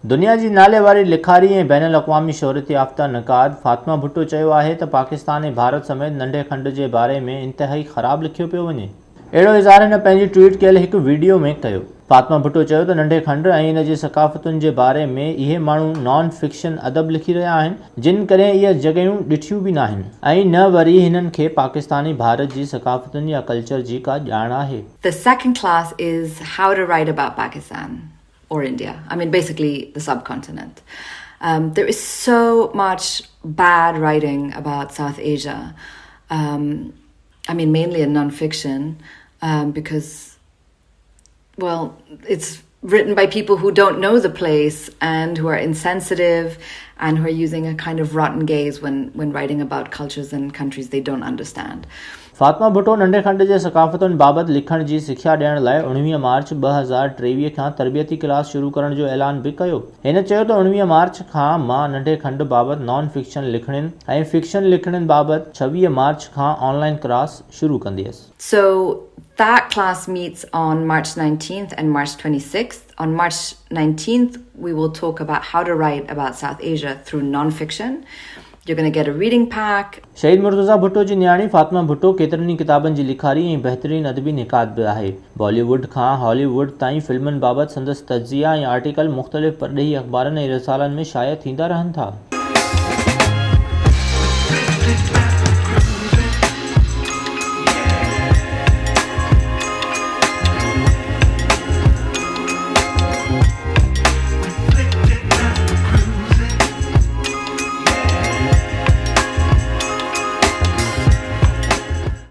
दुनिया जी नाले वारी लिखारी ऐं बैन अल-अक़वामी शोहरत याफ़्ता नक़ाद फातिमा भुट्टो चयो आहे त पाकिस्तान ऐं भारत समेत नंढे खंड जे बारे में इंतहाई ख़राब लिखियो पियो वञे। अहिड़ो इज़हार हिन पंहिंजी ट्वीट कयल हिकु वीडियो में कयो। फातिमा भुट्टो चयो त नंढे खंड ऐं इन जी सक़ाफ़तुनि जे बारे में इहे माण्हू नॉन फिक्शन अदब लिखी रहिया आहिनि जिन करे इहे जॻहियूं ॾिठियूं बि नाहिनि ऐं न वरी हिननि खे पाकिस्तानी भारत जी सक़ाफ़तुनि या कल्चर जी का ॼाण आहे। The second class is how to write about Pakistan or India. I mean, basically the subcontinent. There is so much bad writing about South Asia. I mean, mainly in non-fiction, because, well, it's written by people who don't know the place and who are insensitive and who are using a kind of rotten gaze when writing about cultures and countries they don't understand. Fatima Bhutto नंढे खंड जे सक़ाफ़तुनि बाबति लिखण जी सिख्या ॾियण लाइ 19 मार्च 2023 खां तरबियती class शुरू करण जो ऐलान बि कयो। हिन चयो त 19 मार्च खां मां नंढे खंड बाबति नॉन फिक्शन लिखणियुनि ऐं फिक्शन लिखणियुनि बाबति 26 मार्च खां ऑनलाइन क्लास शुरू कंदीअसि। So that class meets on March 19th and March 26th. On March 19th, we will talk about how to write about South Asia through non-fiction. You're going to get a reading pack. शहीद मुर्तज़ा भुट्टो जी न्याणी फातिमा भुट्टो केतिरनि ई किताबनि जी लिखारी ऐं बहितरीन अदबी निकात बि आहे। बॉलीवुड खां Hollywood ताईं फिल्मुनि बाबति संदसि तज्ज़िया ऐं आर्टिकल मुख़्तलिफ़ परॾेही अख़बारनि ऐं रिसालनि में शाया थींदा रहनि था।